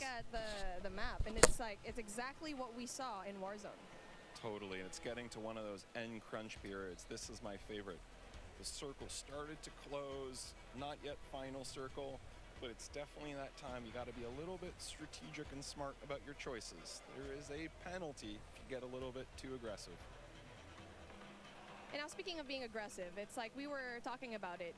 at the map, and it's like, it's exactly what we saw in Warzone. Totally, and it's getting to one of those end crunch periods. This is my favorite. The circle started to close, not yet final circle, but it's definitely that time. You got to be a little bit strategic and smart about your choices. There is a penalty if you get a little bit too aggressive. And now, speaking of being aggressive, it's like we were talking about it.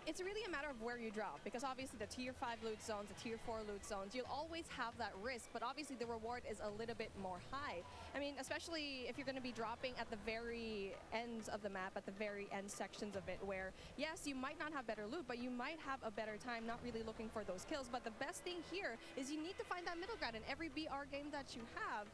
It's really a matter of where you drop, because obviously the tier 5 loot zones, the tier 4 loot zones, you'll always have that risk, but obviously the reward is a little bit more high. I mean, especially if you're going to be dropping at the very ends of the map, at the very end sections of it, where, yes, you might not have better loot, but you might have a better time not really looking for those kills. But the best thing here is you need to find that middle ground in every BR game that you have.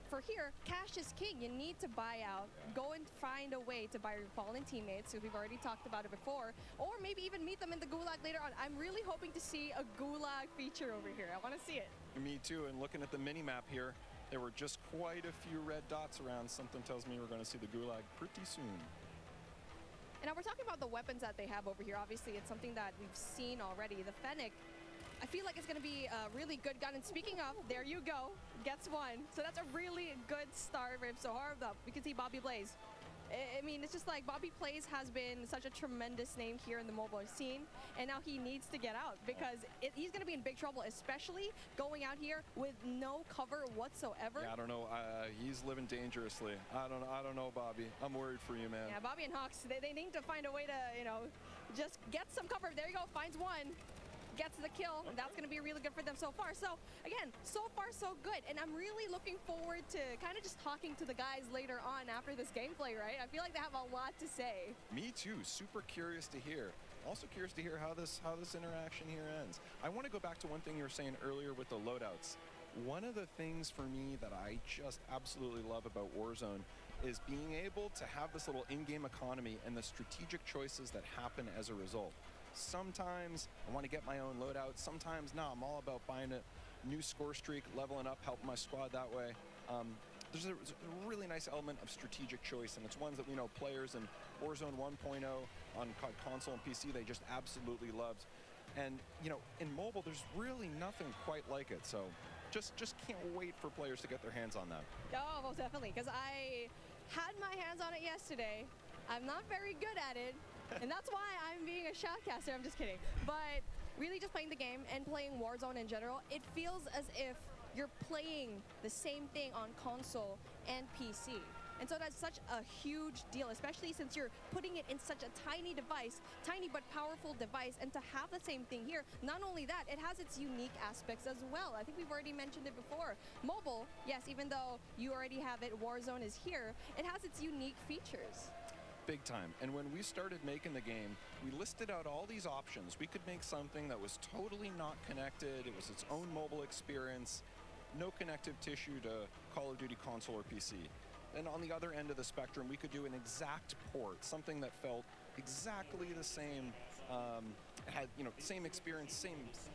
For here, cash is king. You need to buy out, go and find a way to buy your fallen teammates, because we've already talked about it before, or maybe even meet them in the gulag later on. I'm really hoping to see a gulag feature over here. I want to see it. Me too, and looking at the mini-map here, there were just quite a few red dots around. Something tells me we're going to see the gulag pretty soon. And now we're talking about the weapons that they have over here. Obviously, it's something that we've seen already. The Fennec, I feel like it's going to be a really good gun. And speaking of, there you go, gets one. So that's a really good start for him. So hard up. We can see Bobby Blaze. I mean, it's just like Bobby Blaze has been such a tremendous name here in the mobile scene, and now he needs to get out, because he's going to be in big trouble, especially going out here with no cover whatsoever. Yeah, I don't know. He's living dangerously. I don't know, Bobby. I'm worried for you, man. Yeah, Bobby and Hawks, they need to find a way to, you know, just get some cover. There you go, finds one. Gets the kill, and that's going to be really good for them so far. So, again, so far so good, and I'm really looking forward to kind of just talking to the guys later on after this gameplay, right? I feel like they have a lot to say. Me too. Super curious to hear. Also curious to hear how this interaction here ends. I want to go back to one thing you were saying earlier with the loadouts. One of the things for me that I just absolutely love about Warzone is being able to have this little in-game economy and the strategic choices that happen as a result. Sometimes I want to get my own loadout. Sometimes, no, I'm all about buying a new score streak, leveling up, helping my squad that way. There's a really nice element of strategic choice, and it's ones that we know players in Warzone 1.0 on console and PC, they just absolutely loved. And, you know, in mobile, there's really nothing quite like it. So just can't wait for players to get their hands on that. Oh, most definitely, because I had my hands on it yesterday. I'm not very good at it. And that's why I'm being a shoutcaster. I'm just kidding. But really just playing the game and playing Warzone in general, it feels as if you're playing the same thing on console and PC. And so that's such a huge deal, especially since you're putting it in such a tiny device, tiny but powerful device, and to have the same thing here. Not only that, it has its unique aspects as well. I think we've already mentioned it before. Mobile, yes, even though you already have it, Warzone is here, it has its unique features. Big time. And when we started making the game, we listed out all these options. We could make something that was totally not connected. It was its own mobile experience, no connective tissue to Call of Duty console or PC. And on the other end of the spectrum, we could do an exact port, something that felt exactly the same, had, you know, same experience,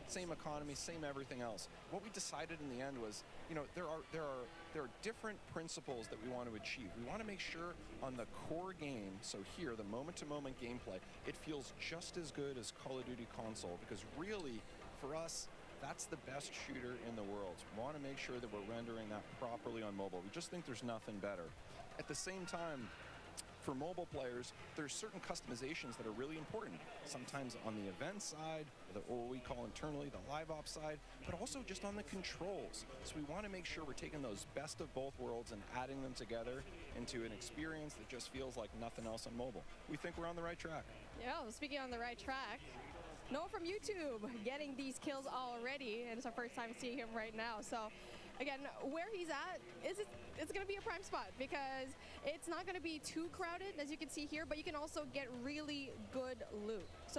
same economy, same everything else. What we decided in the end was, you know, there are different principles that we want to achieve. We want to make sure on the core game, so here, the moment-to-moment gameplay, it feels just as good as Call of Duty console, because really, for us, that's the best shooter in the world. We want to make sure that we're rendering that properly on mobile. We just think there's nothing better. At the same time, for mobile players, there's certain customizations that are really important. Sometimes on the event side, or what we call internally the live ops side, but also just on the controls. So we want to make sure we're taking those best of both worlds and adding them together into an experience that just feels like nothing else on mobile. We think we're on the right track. Yeah, well, speaking on the right track, Noah from YouTube getting these kills already, and it's our first time seeing him right now. So again, where he's at, it's going to be a prime spot, because it's not going to be too crowded, as you can see here, but you can also get really good loot. So